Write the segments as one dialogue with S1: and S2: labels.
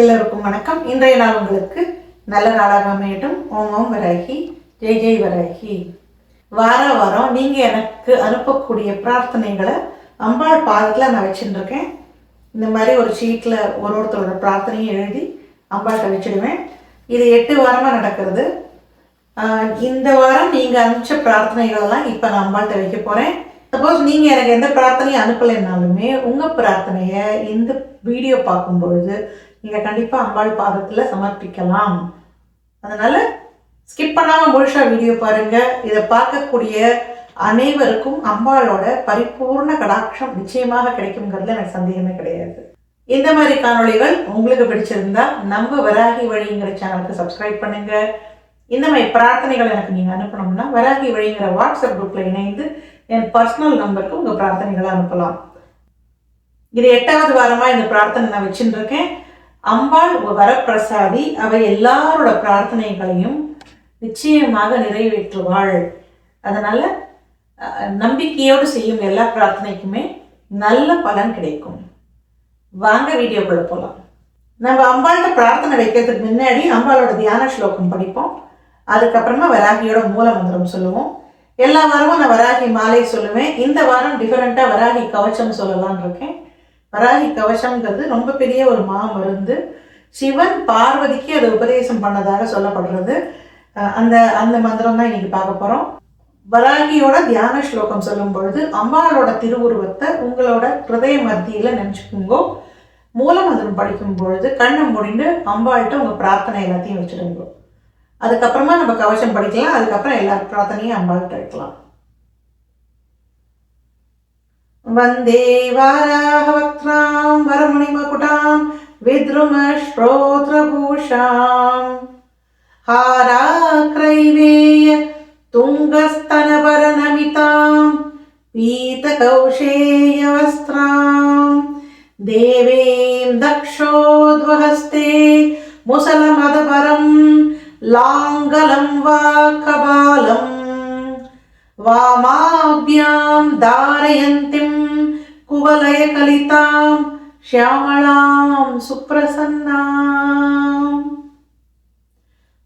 S1: எல்லோருக்கும் வணக்கம். இன்றைய நாள் உங்களுக்கு நல்ல நாளாக அமையட்டும். ஓம் ஓம் வராகி, ஜெய் ஜெய் வராகி. வாரம் நீங்கள் எனக்கு அனுப்பக்கூடிய பிரார்த்தனைகளை அம்பாள் பாதத்தில் நான் வச்சுட்டு இருக்கேன். இந்த மாதிரி ஒரு ஷீட்டில் ஒருத்தரோட பிரார்த்தனையும் எழுதி அம்பாள்கிட்ட வச்சுடுவேன். இது 8 வாரமாக நடக்கிறது. இந்த வாரம் நீங்கள் அனுப்பிச்ச பிரார்த்தனைகளெல்லாம் இப்போ நான் அம்பாள்கிட்ட வைக்க போகிறேன். சப்போஸ் நீங்கள் எனக்கு எந்த பிரார்த்தனையும் அனுப்பலைன்னாலுமே உங்கள் பிரார்த்தனையை இந்த வீடியோ பார்க்கும்பொழுது நீங்கள் கண்டிப்பாக அம்பாள் பாதத்தில் சமர்ப்பிக்கலாம். அதனால் ஸ்கிப் பண்ணாமல் முழுசாக வீடியோ பாருங்கள். இதை பார்க்கக்கூடிய அனைவருக்கும் அம்பாளோட பரிபூர்ண கடாட்சம் நிச்சயமாக கிடைக்குங்கிறதுல எனக்கு சந்தேகமே கிடையாது. இந்த மாதிரி காணொளிகள் உங்களுக்கு பிடிச்சிருந்தா நம்ம வராகி வழிங்கிற சேனலுக்கு சப்ஸ்கிரைப் பண்ணுங்கள். இந்த மாதிரி பிரார்த்தனைகள் எனக்கு நீங்கள் அனுப்பணும்னா வராகி வழிங்கிற வாட்ஸ்அப் குரூப்பில் இணைந்து என் பர்சனல் நம்பருக்கு உங்கள் பிரார்த்தனைகளை அனுப்பலாம். இது 8வது வாரமாக இந்த பிரார்த்தனை நான் வச்சுட்டு இருக்கேன். அம்பாள் வரப்பிரசாதி, அவை எல்லாரோட பிரார்த்தனைகளையும் நிச்சயமாக நிறைவேற்றுவாள். அதனால நம்பிக்கையோடு செய்யும் எல்லா பிரார்த்தனைக்குமே நல்ல பலன் கிடைக்கும். வாங்க வீடியோக்குள்ள போகலாம். நம்ம அம்பாள்கிட்ட பிரார்த்தனை வைக்கிறதுக்கு முன்னாடி அம்பாளோட தியான ஸ்லோகம் படிப்போம். அதுக்கப்புறமா வராகியோட மூல மந்திரம் சொல்லுவோம். எல்லா வாரமும் நான் வராகி மாலை சொல்லுவேன். இந்த வாரம் டிஃபரெண்ட்டாக வராகி கவச்சம் சொல்லலான் இருக்கேன். வராகி கவசம்ங்கிறது ரொம்ப பெரிய ஒரு மருந்து. சிவன் பார்வதிக்கு அதை உபதேசம் பண்ணதாக சொல்லப்படுறது. அந்த மந்திரம் தான் இன்னைக்கு பார்க்க போகிறோம். வராகியோட தியான ஸ்லோகம் சொல்லும் பொழுது அம்பாளோட திருவுருவத்தை உங்களோட ஹிருதய மத்தியில் நினச்சிக்குங்கோ. மூல மந்திரம் படிக்கும் பொழுது கண்ணை மூடிண்டு அம்பாள்கிட்ட உங்கள் பிரார்த்தனை எல்லாத்தையும் வச்சுடுங்கோ. அதுக்கப்புறமா நம்ம கவசம் படிக்கலாம். அதுக்கப்புறம் எல்லா பிரார்த்தனையும் அம்பாள்கிட்ட வைக்கலாம். வந்தே வாராஹவக்த்ராம் வரமுனிமகுடாம் வித்ருமஸ்ரோத்ரபூஷாம் ஹாராக்ரைவேய துங்கஸ்தனபரநமிதாம் பீதகௌஷேயவஸ்திராம் தேவீம் தக்ஷோத்வஹஸ்தே முசலமதபரம் லாங்கலம் வா கபாலம் வாமாப்யாம் தாரயந்திம் குவலய கலிதாம் ஷியாமளாம் சுப்ரசன்னாம்.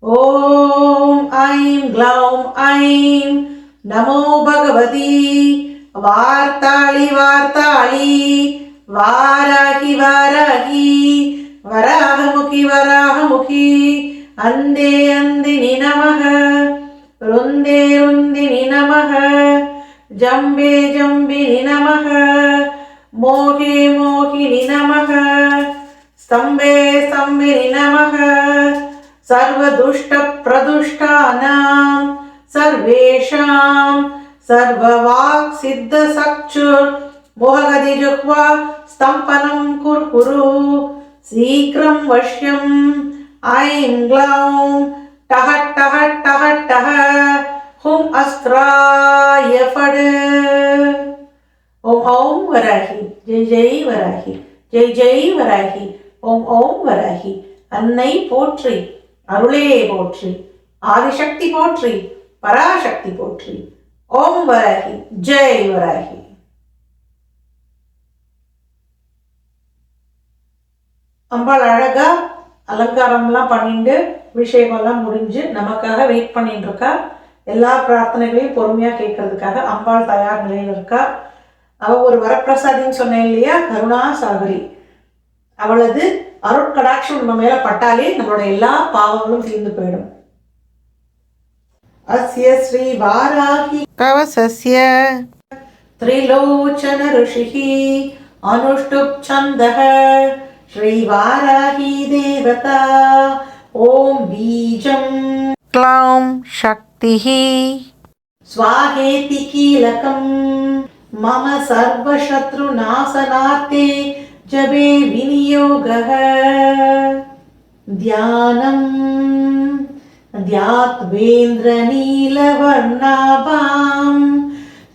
S1: ஓம் ஐம் க்ளௌம் ஐம் நமோ பகவதி வார்த்தாளி வார்த்தாளி வாராகி வாராகி வராகமுகி வராகமுகி அந்தே அந்தினி நமக ருந்தே ருந்தினி நமக ஜம்பே ஜம்பினி நமக மோகே மோகினி நமக ஸ்தம்பே ஸ்தம்பினி நமக சர்வதுஷ்ட பிரதுஷ்டானாம் சர்வேஷாம் சர்வவாக் சித்த சக்ஷுர் மோககதி ஜுஹ்வா ஸ்தம்பனம் குர்குரு சீக்கிரம் வஷ்யம் ஐம் க்ளௌம் டஹ டஹ டஹ டஹ ஹும் அஸ்த்ராய ஃபட். ஓம் ஓம் வராகி, ஜெய் ஜெய் வராகி, ஜெய் ஜெய் வராகி, ஓம் ஓம் வராகி. அன்னை போற்றி, அருளே போற்றி, ஆதிசக்தி போற்றி, பராசக்தி போற்றி. ஓம் வராகி, ஜெய் வராகி. அம்பாள் அழகா அலங்காரம்லாம் பண்ணிட்டு விஷயமெல்லாம் முடிஞ்சு நமக்காக வெயிட் பண்ணிட்டு இருக்கா. எல்லா பிரார்த்தனைகளையும் பொறுமையாக கேட்கறதுக்காக அம்பாள் தயார் நிலையில் இருக்கா. அவள் ஒரு வரப்பிரசாதின்னு சொன்னேன் இல்லையா, கருணா சாகரி. அவளது அருட்கடாட்சம் நம்ம மேல பட்டாலே நம்மளோட எல்லா பாவங்களும் தீர்ந்து போயிடும். அஸ்ய ஸ்ரீ வாராகி கவசஸ்ய த்ரிலோச்சன ருஷிஹி அனுஷ்டுப் சந்தஹ ஸ்ரீ வாராகி தேவதா ஓம் பீஜம் க்ளௌம் சக்திஹி ஸ்வாஹேதி கீலகம் மம சர்வசத்ரு நாசனார்த்தே ஜபே விநியோகः தியானம் தியாத்வேந்திர நீலவர்ணாபாம்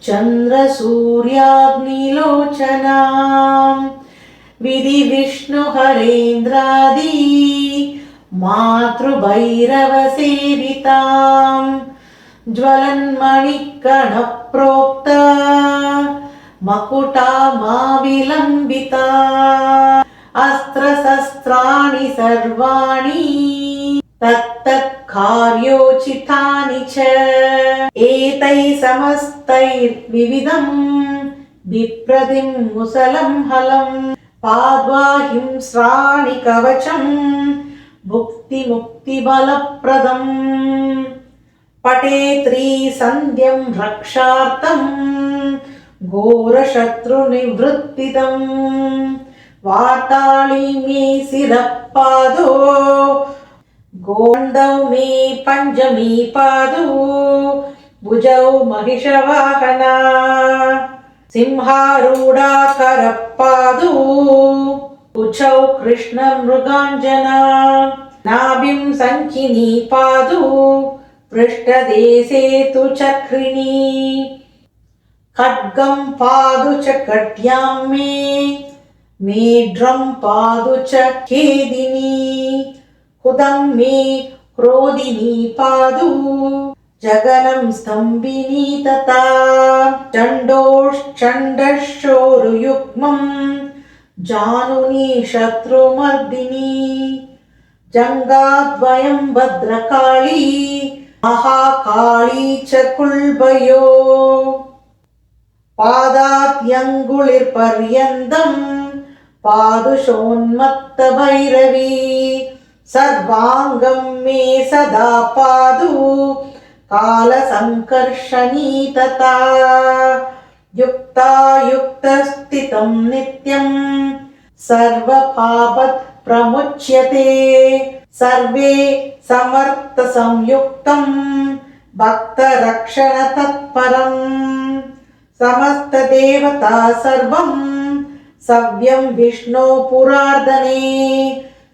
S1: சந்திர சூர்யாக்னிலோச்சனாம் விதி விஷ்ணு ஹரேந்திராதி மாத்ருபைரவ சேவிதாம் ஜ்வலன்மணிக்கண प्रोक्ता मकुटा मा विलंबिता अस्त्रशस्त्राणि सर्वाणि तत्तत् कार्योचितानि च एतैः समस्तैर्विविधं बिभ्रतिं मुसलं हलं पाद्वा हिंस्राणि कवचं भुक्तिमुक्तिबलप्रदम् पठेत्री सन्ध्यं रक्षार्थं घोरशत्रुनिवृत्तिदम् वार्ताळी मे शिरःपादो गोण्डौ मे पञ्चमी पादौ भुजौ महिषवाहना सिंहारूढा करपादौ उचौ कृष्णमृगाञ्जना नाभिं सङ्खिनी पादौ पृष्ठदेशे तु चक्रिणी खड्गं पादु च कट्यां मे मेढ्रं पादु च खेदिनी कुदं मे क्रोधिनी पादु जगनं स्तम्भिनी तथा चण्डोश्चण्डशोरुयुग्मं जानुनी शत्रुमर्दिनी जङ्गाद्वयं भद्रकाली महाकाली च कुल्भयो पादात्यङ्गुलिपर्यन्तं पादुषोन्मत्तभैरवी सर्वाङ्गं मे सदा पादु कालसङ्कर्षणी तथा युक्तायुक्तस्थितं नित्यं सर्वपापत् प्रमुच्यते सर्वे समर्थसंयुक्तं भक्तरक्षणतत्परम् समस्तदेवता सर्वं सव्यं विष्णो पुरार्दने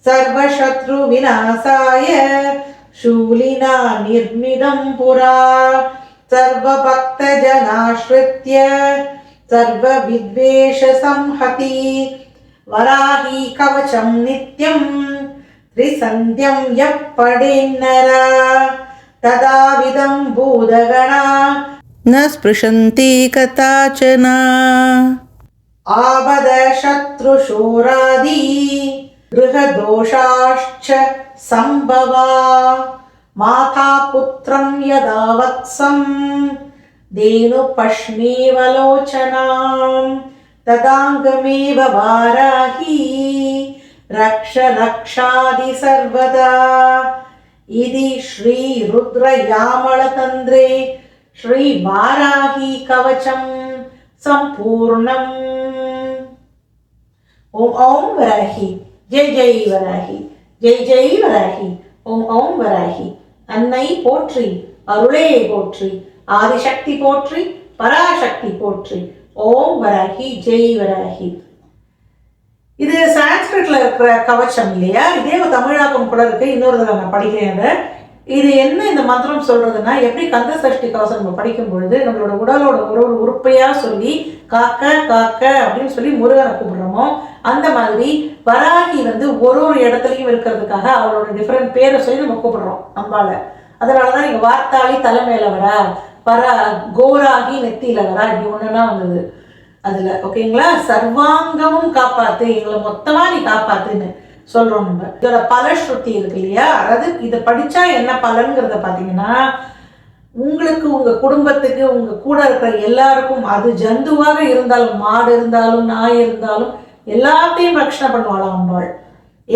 S1: सर्वशत्रुविनाशाय शूलिना निर्मिदं पुरा सर्वभक्तजनाश्रित्य सर्वविद्वेषसंहति वराही कवचं नित्यं त्रिसन्ध्यं यः पठेन्नर तदाविदं भूतगणा न स्पृशन्ति कदाचन आबद शत्रुशूरादि गृहदोषाश्च सम्भवा माता पुत्रं यदा वत्सं धेनुपश्मेवलोचनां तदाङ्गमेव वाराही रक्ष रक्षादि सर्वदा इति श्रीरुद्रयामळतन्द्रे श्रीवाराही कवचं सम्पूर्णम्। ओम ओम वराही जय जय वराही जय जय वराही ओम ओम वराही अन्नै पोற்றி अरुளே போற்றி ஆதிசக்தி போற்றி பராசக்தி போற்றி ஓம் வராகி ஜெய் வராகி. இது சான்ஸ்கிரிட்ல இருக்கிற கவச்சம் இல்லையா? இதே தமிழாக்கம் கூட இருக்கு. இன்னொரு தடவை நான் படிக்கிறேன். இது என்ன இந்த மந்திரம் சொல்றதுன்னா, எப்படி கந்த சஷ்டி கவசம் நம்ம படிக்கும் பொழுது நம்மளோட உடலோட ஒரு உறுப்பையா சொல்லி காக்க காக்க அப்படின்னு சொல்லி முருகனை கூப்பிடுறோமோ, அந்த மாதிரி வராகி ஒரு இடத்துலையும் இருக்கிறதுக்காக அவளோட டிஃப்ரெண்ட் பேரை சொல்லி நம்ம கூப்பிடுறோம் அம்பால. அதனாலதான் நீங்க வார்த்தாளி தலைமையில வரா, கோராகி நெத்தியில வரா, இப்படி ஒண்ணுன்னா வந்தது அதுல. ஓகேங்களா? சர்வாங்கமும் காப்பாத்து, எங்களை மொத்தமா நீ காப்பாத்துன்னு சொல்றோம் நம்ம. இதோட பலஸ்ருதி இருக்கு இல்லையா? அதாவது இதை படிச்சா என்ன பலன்கிறத பாத்தீங்கன்னா, உங்களுக்கு உங்க குடும்பத்துக்கு உங்க கூட இருக்கிற எல்லாருக்கும், அது ஜந்துவாக இருந்தாலும், மாடு இருந்தாலும், நாய் இருந்தாலும், எல்லாத்தையும் ரட்சணை பண்ணுவாளாம் அம்பாள்.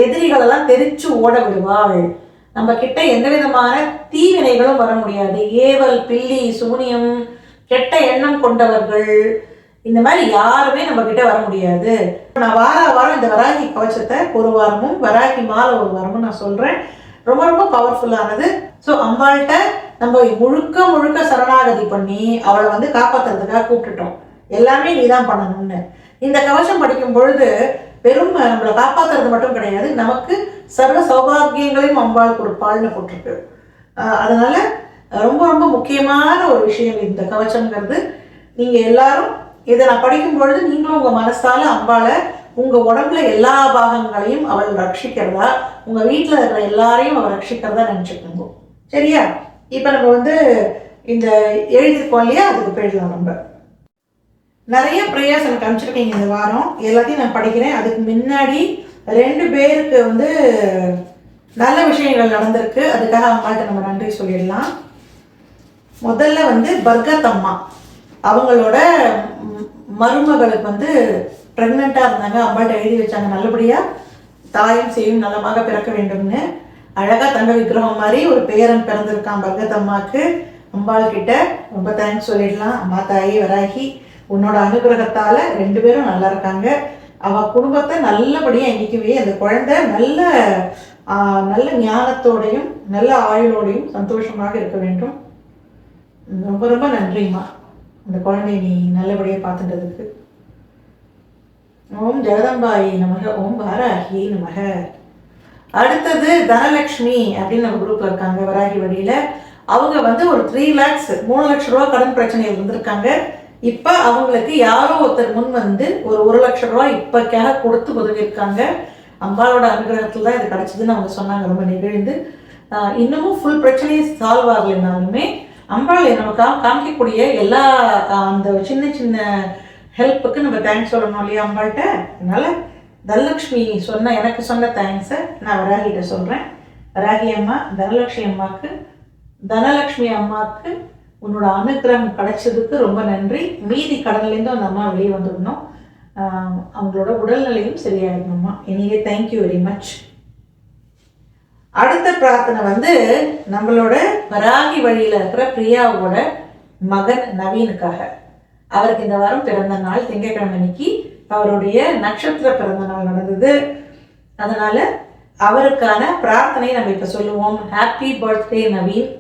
S1: எதிரிகளெல்லாம் தெரிச்சு ஓட விடுவாள். நம்ம கிட்ட எந்த விதமான தீவினைகளும் வர முடியாது. ஏவல், பில்லி, சூனியம், கெட்ட எண்ணம் கொண்டவர்கள், இந்த மாதிரி யாருமே நம்ம கிட்ட வர முடியாது. நான் வாரம் இந்த வராகி கவச்சத்தை ஒரு வாரமும் வராகி மாலை ஒரு வாரமும் நான் சொல்றேன். ரொம்ப ரொம்ப பவர்ஃபுல்லானது. ஸோ அம்பாள்கிட்ட நம்ம முழுக்க முழுக்க சரணாகதி பண்ணி அவளை காப்பாத்துறதுக்காக கூப்பிட்டுட்டோம். எல்லாமே நீதான் பண்ணணும்னு. இந்த கவசம் படிக்கும் பொழுது வெறும் நம்மளை காப்பாத்துறது மட்டும் கிடையாது, நமக்கு சர்வ சௌபாகியங்களையும் அம்பாள் கொடுப்பாள்னு போட்டிருக்கு. அதனால ரொம்ப ரொம்ப முக்கியமான ஒரு விஷயம் இந்த கவச்சம்ங்கிறது. நீங்க எல்லாரும் இதை நான் படிக்கும் பொழுது நீங்களும் உங்க மனசால அம்பாளை உங்க உடம்புல எல்லா பாகங்களையும் அவள் ரட்சிக்கிறதா, உங்க வீட்டுல இருக்கிற எல்லாரையும் அவள் ரட்சிக்கிறதா நினைச்சுக்கோங்க. சரியா? இப்ப நம்ம இந்த எழுதிருக்கோம் இல்லையா, அதுக்கு போயிடலாம். நம்ம நிறைய ப்ரேயர்ஸ் எனக்கு அனுப்பிச்சிருக்கீங்க இந்த வாரம், எல்லாத்தையும் நான் படிக்கிறேன். அதுக்கு முன்னாடி 2 பேருக்கு வந்து நல்ல விஷயங்கள் நடந்திருக்கு. அதுக்காக அம்மாள்கிட்ட நம்ம நன்றி சொல்லிடலாம். முதல்ல வந்து பர்கத் அம்மா அவங்களோட மருமகளுக்கு வந்து ப்ரெக்னெண்ட்டாக இருந்தாங்க. அம்மாள்கிட்ட எழுதி வச்சாங்க, நல்லபடியாக தாயும் செய்யும் நலமாக பிறக்க வேண்டும்னு. அழகாக தங்க விக்கிரகம் மாதிரி ஒரு பேரன் பிறந்திருக்கான் பர்கத் அம்மாவுக்கு. அம்பாள் கிட்ட ரொம்ப தேங்க்ஸ் சொல்லிடலாம். அம்மா தாயே வராகி, உன்னோட அனுகிரகத்தால் 2 பேரும் நல்லா இருக்காங்க. அவள் குடும்பத்தை நல்லபடியாக எண்ணிக்கவே அந்த குழந்தை நல்ல நல்ல ஞானத்தோடையும் நல்ல ஆயுளோடையும் சந்தோஷமாக இருக்க வேண்டும். ரொம்ப ரொம்ப நன்றிம்மா, அந்த குழந்தைய நீ நல்லபடியாக பார்த்துட்டதுக்கு. ஓம் ஜெகதம்பாயி நமக, ஓம் வாராகி நமக. அடுத்தது தனலக்ஷ்மி அப்படின்னு நம்ம குரூப்ல இருக்காங்க வராகி வழியில. அவங்க வந்து ஒரு 3 லட்ச ரூபா கடன் பிரச்சனையில் இருந்திருக்காங்க. இப்போ அவங்களுக்கு யாரோ ஒருத்தர் முன் வந்து ஒரு 1 லட்ச ரூபா இப்போக்காக கொடுத்து உதவியிருக்காங்க. அம்பாளோட அனுகிரகத்தில் தான் இது கிடச்சிதுன்னு அவங்க சொன்னாங்க, ரொம்ப நெகிழ்ந்து. இன்னமும் ஃபுல் பிரச்சனையும் சால்வ் ஆகலைனாலுமே அம்பாள் நமக்காக காமிக்கக்கூடிய எல்லா அந்த சின்ன சின்ன ஹெல்ப்புக்கு நம்ம தேங்க்ஸ் சொல்லணும் இல்லையா அம்பாள்கிட்ட. அதனால் தனலக்ஷ்மி எனக்கு சொன்ன தேங்க்ஸை நான் வராகிட்ட சொல்கிறேன். வராகி அம்மா, தனலக்ஷ்மி அம்மாவுக்கு உன்னோட அனுகிரகம் கிடைச்சதுக்கு ரொம்ப நன்றி. மீதி கடன்லேருந்து அந்த அம்மா வெளியே வந்துடணும், அவங்களோட உடல்நிலையும் சரியாயிடணும்மா. Anyway thank you very much. அடுத்த பிரார்த்தனை வந்து நம்மளோட வராகி வழியில் இருக்கிற பிரியாவோட மகன் நவீனுக்காக. அவருக்கு இந்த வாரம் பிறந்த நாள், திங்கட்கிழமை அன்னைக்கு அவருடைய நட்சத்திர பிறந்த நாள் நடந்தது. அதனால அவருக்கான பிரார்த்தனை நம்ம இப்ப சொல்லுவோம். Happy birthday Naveen.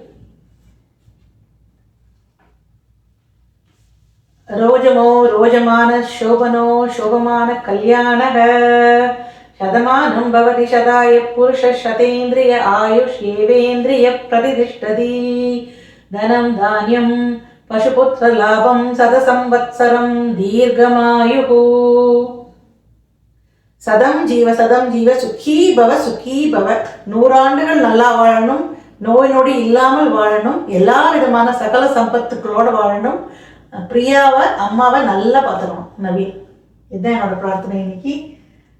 S1: ரோஜமோ ரோஜமான சோபனோ சோபமான கல்யாணக சதமானம் பவதி சதாய புருஷ சதேந்திரிய ஆயுஷ் ஏவேந்திரிய பிரதிதிஷ்டதி தனம் தானியம் பசுபுத்திர லாபம் சதசம்வத்சரம் தீர்க்கமாயுஹு சதம் ஜீவ சுக்கி பவ 100 ஆண்டுகள் நல்லா வாழணும், நோய் நொடி இல்லாமல் வாழணும், எல்லா விதமான சகல சம்பத்துக்களோட வாழணும். பிரியாவை அம்மாவை நல்லா பார்த்துக்கணும் நவீன். இதுதான் என்னோட பிரார்த்தனை இன்னைக்கு.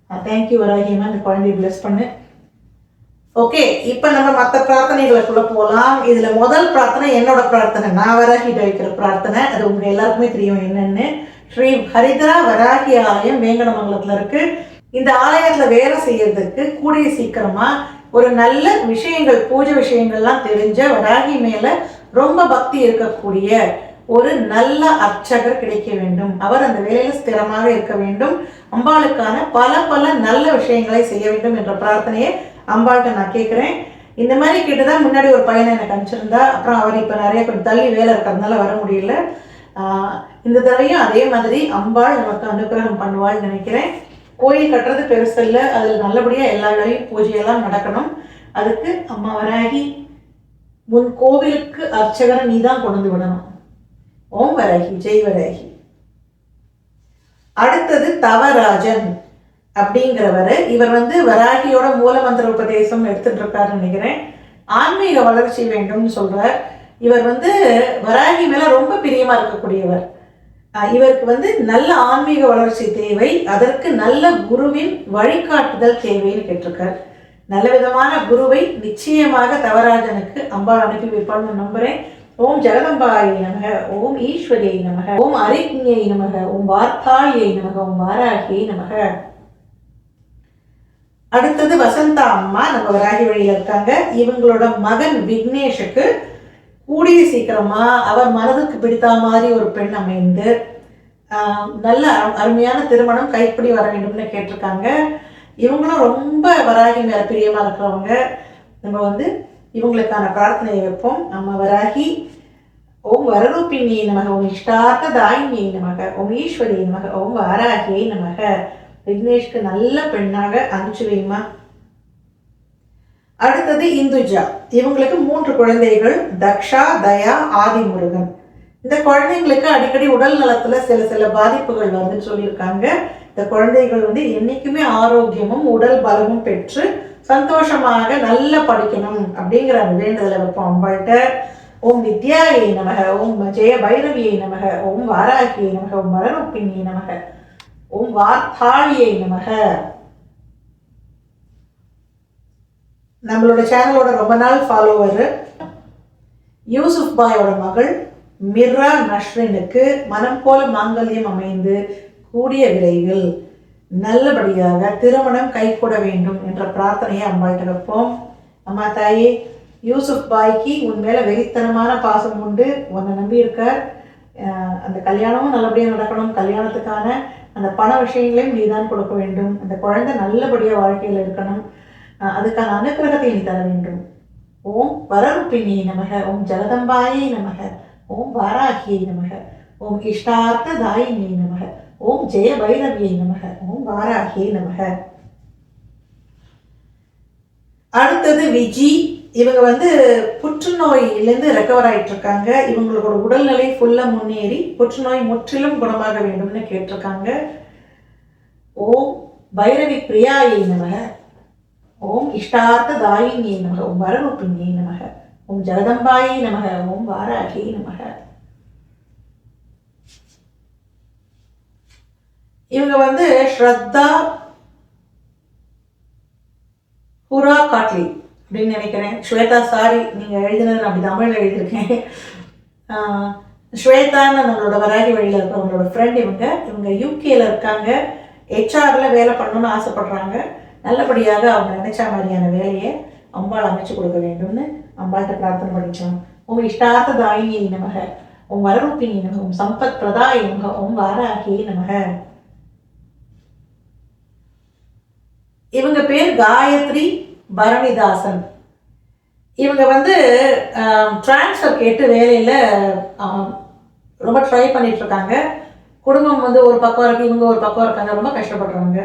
S1: தேங்க்யூ வராகியம்மா, இந்த குழந்தைய பிளஸ் பண்ணு. ஓகே, இப்போ நம்ம மற்ற பிரார்த்தனைகளுக்குள்ள போகலாம். இதுல முதல் பிரார்த்தனை என்னோட பிரார்த்தனை, நான் வராகிட்ட வைக்கிற பிரார்த்தனை. அது உங்க எல்லாருக்குமே தெரியும் என்னன்னு. ஸ்ரீ ஹரித்ரா வராகி ஆலயம் வேங்கடமங்கலத்துல இருக்கு. இந்த ஆலயத்துல வேலை செய்யறதுக்கு கூடிய சீக்கிரமா ஒரு நல்ல விஷயங்கள், பூஜை விஷயங்கள்லாம் தெரிஞ்ச, வராகி மேல ரொம்ப பக்தி இருக்கக்கூடிய ஒரு நல்ல அர்ச்சகர் கிடைக்க வேண்டும். அவர் அந்த வேலையில ஸ்திரமாக இருக்க வேண்டும். அம்பாளுக்கான பல நல்ல விஷயங்களை செய்ய வேண்டும் என்ற பிரார்த்தனையை அம்பாள்கிட்ட நான் கேட்குறேன். இந்த மாதிரி கேட்டுதான் முன்னாடி ஒரு பையனை எனக்கு அனுப்பிச்சிருந்தா. அப்புறம் அவர் இப்போ நிறைய கொஞ்சம் தள்ளி வேலை இருக்கிறதுனால வர முடியல. இந்த தடவையும் அதே மாதிரி அம்பாள் நமக்கு அனுகிரகம் பண்ணுவாள்னு நினைக்கிறேன். கோயில் கட்டுறது பெருசல்ல, அதில் நல்லபடியாக எல்லா வேலையும் பூஜையெல்லாம் நடக்கணும். அதுக்கு அம்மா வராகி, உன் கோவிலுக்கு அர்ச்சகரை நீ தான் கொண்டு விடணும். ஓம் வராகி, ஜெய் வராகி. அடுத்தது தவராஜன் அப்படிங்கிறவர். இவர் வந்து வராகியோட மூலமந்திர உபதேசம் எடுத்துட்டு இருக்காருன்னு நினைக்கிறேன். ஆன்மீக வளர்ச்சி வேண்டும்னு சொல்றார். இவர் வந்து வராகி மேல ரொம்ப பிரியமா இருக்கக்கூடியவர். இவருக்கு வந்து நல்ல ஆன்மீக வளர்ச்சி தேவை, அதற்கு நல்ல குருவின் வழிகாட்டுதல் தேவைன்னு கேட்டிருக்கார். நல்ல விதமான குருவை நிச்சயமாக தவராஜனுக்கு அம்பாள் அனுப்பி வைப்பாள்னு நம்புறேன். ஓம் ஜெகதம்பாயை நமக, ஓம் ஈஸ்வரியை நமக, ஓம் அரிக்ஞை நமக, ஓம் வார்த்தாயை நமக, ஓம் வாராகியை நமக. அடுத்தது வசந்தா அம்மா நம்ம வராகி வழியில இருக்காங்க. இவங்களோட மகன் விக்னேஷுக்கு கூடிய சீக்கிரமா அவர் மனதுக்கு பிடித்த மாதிரி ஒரு பெண் அமைந்து நல்ல அருமையான திருமணம் கைப்பிடி வர வேண்டும்னு கேட்டிருக்காங்க. இவங்களும் ரொம்ப வராகி மேல பிரியமா இருக்கிறவங்க. நம்ம வந்து இவங்களுக்கான பிரார்த்தனையை வைப்போம். நம்ம வராகி, ஓம் வரரூபிணியை நமக, ஓம் இஷ்டார்த்த தாயினியை நமக, ஓம் ஈஸ்வரியை நமக, ஓம் வாராகியை நமக. விக்னேஷ்க்கு நல்ல பெண்ணாக அனுப்பிச்சு வைமா. அடுத்தது இந்துஜா. இவங்களுக்கு 3 குழந்தைகள், தக்ஷா, தயா, ஆதிமுருகன். இந்த குழந்தைங்களுக்கு அடிக்கடி உடல் நலத்துல சில பாதிப்புகள் வருதுன்னு சொல்லியிருக்காங்க. இந்த குழந்தைகள் வந்து என்னைக்குமே ஆரோக்கியமும் உடல் பலமும் பெற்று சந்தோஷமாக நல்லா படிக்கணும் அப்படிங்கிற அந்த வேண்டுதலை வைப்போம் அம்பாள்கிட்ட. ஓம் வித்யாயை நமக, ஓம் ஜெய பைரவியை நமக, ஓம் வாராகியை நமக, ஓம் வரரூபிணியை நமக, ஓம் வார்த்தாளியை நமக. நம்மளோட சேனலோட ரொம்ப நாள் ஃபாலோவர் யூசுப் பாயோட மகள் மிர்ரா நஸ்ரினுக்கு மனம் போல மாங்கல்யம் அமைந்து கூடிய விரைவில் நல்லபடியாக திருமணம் கைகூட வேண்டும் என்ற பிரார்த்தனையை அம்பாள்கிட்ட வைப்போம். அம்மா தாயே, யூசுப் பாய்க்கு உன் மேலே வெறித்தனமான பாசம் உண்டு, உன்னை நம்பி இருக்கார். அந்த கல்யாணமும் நல்லபடியாக நடக்கணும், கல்யாணத்துக்கான அந்த பண விஷயங்களையும் நீ தான் கொடுக்க வேண்டும், அந்த குழந்தை நல்லபடியாக வாழ்க்கையில் இருக்கணும், அதுக்கான அனுக்கிரகத்தை நீ தர வேண்டும். ஓம் வரரூபிணி நமக, ஓம் ஜலதம்பாயை நமக, ஓம் வாராகியை நமக, ஓம் இஷ்டார்த்த தாயினி நமக, ஓம் ஜெய பைரவியை நமக, ஓம் வாராகியை நமக. அடுத்தது விஜி. இவங்க புற்றுநோயிலேருந்து ரெக்கவர் ஆகிட்டு இருக்காங்க. இவங்களோட உடல்நிலை ஃபுல்லாக முன்னேறி புற்றுநோய் முற்றிலும் குணமாக வேண்டும்னு கேட்டிருக்காங்க. ஓம் பைரவி பிரியாயை நமக, ஓம் இஷ்டார்த்த தாயினியை நமக, ஓம் வரரூபிணியை நமக, ஓம் ஜலதம்பாயை நமக, ஓம் வாராகியை நமக. இவங்க ஸ்ரத்தா ஹுரா காட்லி அப்படின்னு நினைக்கிறேன். ஸ்வேதா, சாரி, நீங்கள் எழுதினது நான் அப்படி தமிழில் எழுதியிருக்கேன். ஸ்வேதான்னு நம்மளோட வராகி வழியில் இருக்க அவங்களோட ஃப்ரெண்ட். இவங்க யூகேல இருக்காங்க. ஹெச்ஆரில் வேலை பண்ணணும்னு ஆசைப்படுறாங்க. நல்லபடியாக அவங்க நினைச்ச மாதிரியான வேலையை அம்பாள் அமைச்சு கொடுக்க வேண்டும்னு அம்பாள்கிட்ட பிரார்த்தனை பண்ணிக்கலாம். உங்க இஷ்டார்த்த தாயினி நமக, உங்க வரரூபிணி நமக, உங்க சம்பத் பிரதாய நமக, உங்க வாராகி நமக. இவங்க பேர் காயத்ரி பரணிதாசன். இவங்க டிரான்ஸ்ஃபர் கேட்டு வேலையில் ரொம்ப ட்ரை பண்ணிட்டு இருக்காங்க. குடும்பம் ஒரு பக்கம் இருக்கு, இவங்க ஒரு பக்கம் இருக்காங்க, ரொம்ப கஷ்டப்படுறாங்க.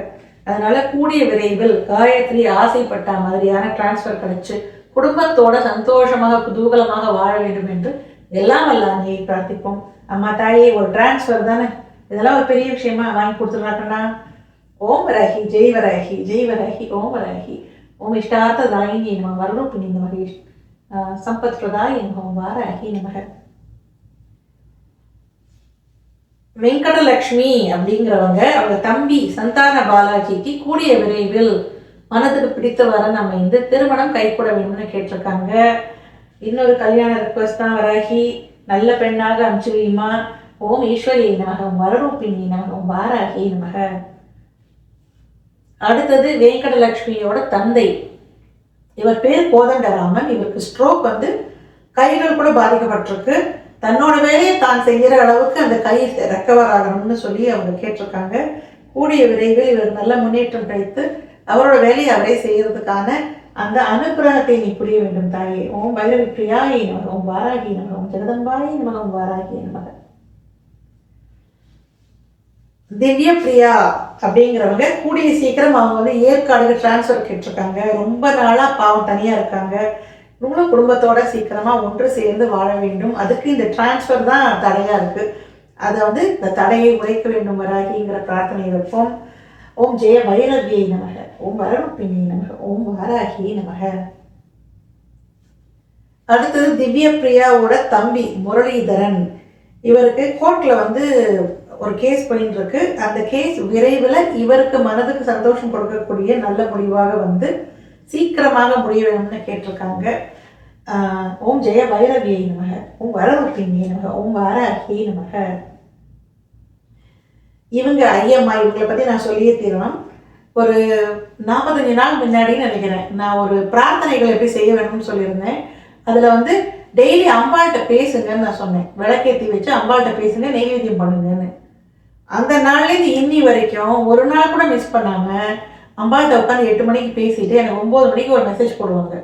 S1: அதனால கூடிய விரைவில் காயத்ரி ஆசைப்பட்ட மாதிரியான டிரான்ஸ்ஃபர் கிடைச்சு குடும்பத்தோட சந்தோஷமாக குதூகலமாக வாழ வேண்டும் என்று எல்லாம் வல்லாமையை பிரார்த்திப்போம். அம்மா தாயே, ஒரு டிரான்ஸ்ஃபர் தானே, இதெல்லாம் ஒரு பெரிய விஷயமா வாங்கி கொடுத்துருக்காங்கன்னா. ஓம் வராகி, ஜெய் வராகி, ஜெய் வராகி, ஓம் வராகி, ஓம் இஷ்டார்த்த தாயினி நமக, வரரூபிணி நமக, சம்பத் பிரதாய நமக, ஓம் வாராகி நமக. வெங்கடலட்சுமி அப்படிங்கிறவங்க அவங்க தம்பி சந்தான பாலாஜிக்கு கூடிய விரைவில் மனதுக்கு பிடித்த வரன் அமைந்து திருமணம் கைகூட வேணும்னு கேட்டிருக்காங்க. இன்னொரு கல்யாண ரிக்வஸ்ட் தான் வராகி, நல்ல பெண்ணாக அனுப்பிச்சு வைமா. ஓம் ஈஸ்வரியை நமக, ஓம் வரரூபிணி நமக, ஓம் வாராகி நமக. அடுத்தது வெங்கடலட்சுமியோட தந்தை. இவர் பேர் கோதண்டராமன். இவருக்கு ஸ்ட்ரோக் கைகள் கூட பாதிக்கப்பட்டிருக்கு. தன்னோட வேலையை தான் செய்கிற அளவுக்கு அந்த கை ரெக்கவர் ஆகணும்னு சொல்லி அவங்க கேட்டிருக்காங்க. கூடிய விரைவில் இவர் நல்ல முன்னேற்றம் கிடைத்து அவரோட வேலையை அவரே செய்யறதுக்கான அந்த அனுகிரகத்தை நீ புரிய வேண்டும் தாயே. ஓம் பைரவி பிரியாயை நமக, ஓம் வாராகி நமக, ஓம் ஜெகதம்பாயை நமக, ஓம் வாராகி நமக. திவ்ய பிரியா அப்படிங்கிறவங்க கூடிய சீக்கிரம் அவங்க ஏற்காடுக்கு டிரான்ஸ்ஃபர் கேட்டிருக்காங்க. ரொம்ப நாளாக பாவம் தனியாக இருக்காங்க. இவங்களும் குடும்பத்தோட சீக்கிரமாக ஒன்று சேர்ந்து வாழ வேண்டும். அதுக்கு இந்த டிரான்ஸ்ஃபர் தான் தடையாக இருக்குது. அதை இந்த தடையை உடைக்க வேண்டும் வராகிங்கிற பிரார்த்தனையை வைப்போம். ஓம் ஜெய பைரவியை நமக, ஓம் வரரூபிணி நமக, ஓம் வாராகி நமக. அடுத்தது திவ்ய பிரியாவோட தம்பி முரளிதரன். இவருக்கு கோர்ட்டில் ஒரு கேஸ் போயின்னு இருக்கு. அந்த கேஸ் விரைவில் இவருக்கு மனதுக்கு சந்தோஷம் கொடுக்கக்கூடிய நல்ல முடிவாக சீக்கிரமாக முடிய வேணும்னு கேட்டிருக்காங்க. ஓம் ஜெய பைரவியை நமக, ஓம் வரரூபிணி நமக, ஓம் வாராகி நமக. இவங்க ஐயம்மா. இவங்களை பற்றி நான் சொல்லியே தீரணும். ஒரு 45 நாள் முன்னாடின்னு நினைக்கிறேன், நான் ஒரு பிரார்த்தனைகள் எப்படி செய்ய வேணும்னு சொல்லியிருந்தேன். அதில் டெய்லி அம்பாள்கிட்ட பேசுங்கன்னு நான் சொன்னேன். விளக்கேற்றி வச்சு அம்பாள்கிட்ட பேசுங்க, நெய்வேத்தியம் பண்ணுங்கன்னு. அந்த நாள்லேருந்து இன்னி வரைக்கும் ஒரு நாள் கூட மிஸ் பண்ணாமல் அம்பாள்கிட்ட உட்காந்து 8 மணிக்கு பேசிட்டு எனக்கு 9 மணிக்கு ஒரு மெசேஜ் போடுவாங்க.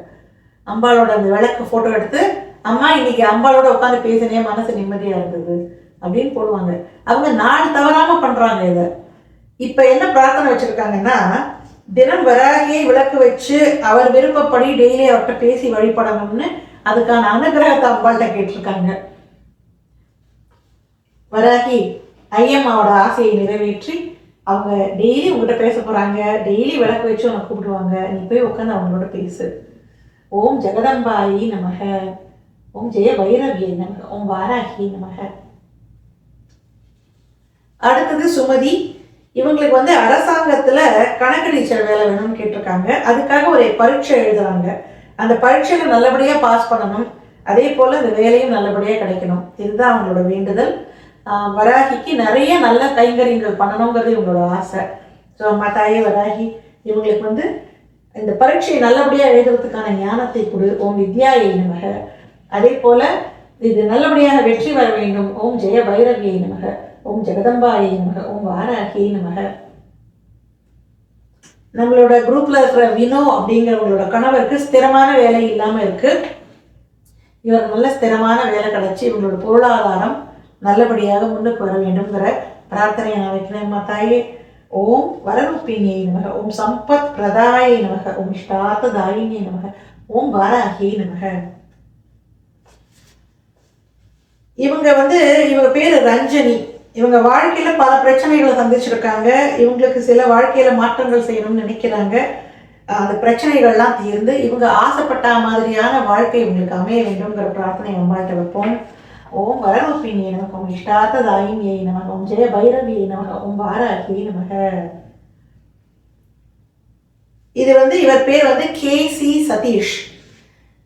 S1: அம்பாளோட அந்த விளக்கு ஃபோட்டோ எடுத்து, அம்மா இன்னைக்கு அம்பாளோட உட்காந்து பேசினே, மனசு நிம்மதியாக இருந்தது அப்படின்னு போடுவாங்க. அவங்க நாள் தவறாமல் பண்ணுறாங்க இதை. இப்போ என்ன பிரார்த்தனை வச்சுருக்காங்கன்னா, தினம் வராகியை விளக்கு வச்சு அவர் விருப்பப்படி டெய்லி அவர்கிட்ட பேசி வழிபடணும்னு அதுக்கான அனுகிரகத்தை அம்பாள்கிட்ட கேட்டிருக்காங்க. வராகி ஐயம்மாவோட ஆசையை நிறைவேற்றி அவங்க டெய்லி உங்ககிட்ட பேச போகிறாங்க. டெய்லி விளக்கு வச்சு உனக்கு கூப்பிடுவாங்க. நீ போய் உட்காந்து அவங்களோட பேசு. ஓம் ஜெகதம்பாயி நமக, ஓம் ஜெய பைரவியை நமக, ஓம் வாராகி நமக. அடுத்தது சுமதி. இவங்களுக்கு வந்து அரசாங்கத்துல கணக்கு டீச்சர் வேலை வேணும்னு கேட்டிருக்காங்க. அதுக்காக ஒரு பரீட்சை எழுதுறாங்க. அந்த பரீட்சையில நல்லபடியா பாஸ் பண்ணணும். அதே போல அந்த வேலையும் நல்லபடியா கிடைக்கணும். இதுதான் அவங்களோட வேண்டுதல். வராகிக்கு நிறைய நல்ல கைங்கரியங்கள் பண்ணணுங்கிறது இவங்களோட ஆசை. ஸோ அம்மா தாயே வராகி, இவங்களுக்கு வந்து இந்த பரீட்சையை நல்லபடியா எழுதுறதுக்கான ஞானத்தை கொடு. ஓம் வித்யாயை நமக. அதே போல இது நல்லபடியாக வெற்றி வர வேண்டும். ஓம் ஜெய பைரவியை நமக. ஓம் ஜெகதம்பாயை நமக. ஓம் வாராகியை நமக. நம்மளோட குரூப்ல இருக்கிற வினோ அப்படிங்கிறவங்களோட கணவருக்கு ஸ்திரமான வேலை இல்லாம இருக்கு. இவருக்கு நல்ல ஸ்திரமான வேலை கிடைச்சி இவங்களோட பொருளாதாரம் நல்லபடியாக முன்னுக்கு வர வேண்டும்ங்கிற பிரார்த்தனையை நான் வைக்கிறேன். தாயே ஓம் வரரூபிணியை நமக. ஓம் சம்பத் பிரதாயை நமக. ஓம் இஷ்டார்த்த தாயினியை நமக. ஓம் வாராகியை நமக. இவங்க பேரு ரஞ்சனி. இவங்க வாழ்க்கையில பல பிரச்சனைகளை சந்திச்சிருக்காங்க. இவங்களுக்கு சில வாழ்க்கையில மாற்றங்கள் செய்யணும்னு நினைக்கிறாங்க. அந்த பிரச்சனைகள்லாம் தீர்ந்து இவங்க ஆசைப்பட்ட மாதிரியான வாழ்க்கை இவங்களுக்கு அமைய வேண்டும்ங்கிற பிரார்த்தனை அம்பாள்கிட்ட வைப்போம். ஓம் வரரூபிணியை நமக. ஓம் இஷ்டார்த்த தாயினியை நமக. ஓம் ஜெய பைரவியை நமக. ஓம் வாராகியை நமக. இவர் பேர் கேசி சதீஷ்.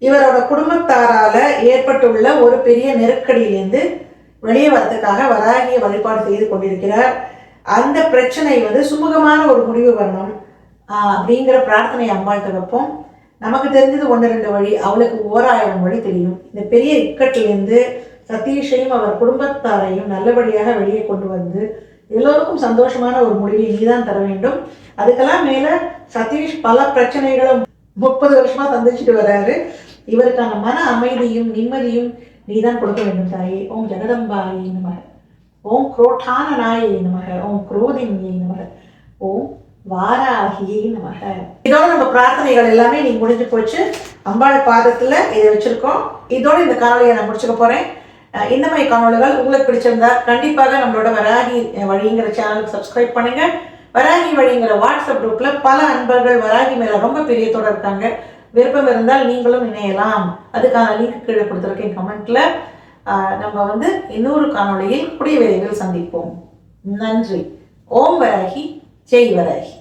S1: இவரோட குடும்பத்தாரால ஏற்பட்டுள்ள ஒரு பெரிய நெருக்கடியிலிருந்து வெளியே வரதுக்காக வராகிய வழிபாடு செய்து கொண்டிருக்கிறார். அந்த பிரச்சனை சுமூகமான ஒரு முடிவு வரணும் அப்படிங்கிற பிரார்த்தனை அம்பாள்கிட்ட வைப்போம். நமக்கு தெரிஞ்சது 1-2 வழி, அவளுக்கு 1000 வழி தெரியும். இந்த பெரிய இக்கட்டிலிருந்து சதீஷையும் அவர் குடும்பத்தாரையும் நல்லபடியாக வெளியே கொண்டு வந்து எல்லோருக்கும் சந்தோஷமான ஒரு முடிவை நீதான் தர வேண்டும். அதுக்கெல்லாம் மேல சதீஷ் பல பிரச்சனைகளை 30 வருஷமா சந்திச்சுட்டு வர்றாரு. இவருக்கான மன அமைதியும் நிம்மதியும் நீதான் கொடுக்க வேண்டும் தாயே. ஓம் ஜெகதம்பாயை நமக. ஓம் குரோட்டான நாயை நமக. ஓம் குரோதினியை நமக. ஓம் வாராகியை நமக. இதோட நம்ம பிரார்த்தனைகள் எல்லாமே நீ முடிஞ்சு போச்சு. அம்பாள் பாதத்துல இதை வச்சிருக்கோம். இதோட இந்த காணொலியை நான் முடிச்சுக்க போறேன். இந்த மாதிரி காணொலிகள் உங்களுக்கு பிடிச்சிருந்தா கண்டிப்பாக நம்மளோட வராகி வழிங்கிற சேனலுக்கு சப்ஸ்கிரைப் பண்ணுங்க. வராகி வழிங்கிற வாட்ஸ்அப் குரூப்ல பல அன்பர்கள் வராகி மேல ரொம்ப பிரியத்தோட இருக்காங்க. விருப்பம் இருந்தால் நீங்களும் இணையலாம். அதுக்கான லிங்க் கீழே கொடுத்துருக்கேன் கமெண்ட்ல. நம்ம இன்னொரு காணொலியில் கூடிய விரைவில் சந்திப்போம். நன்றி. ஓம் வராகி, ஜெய் வராகி.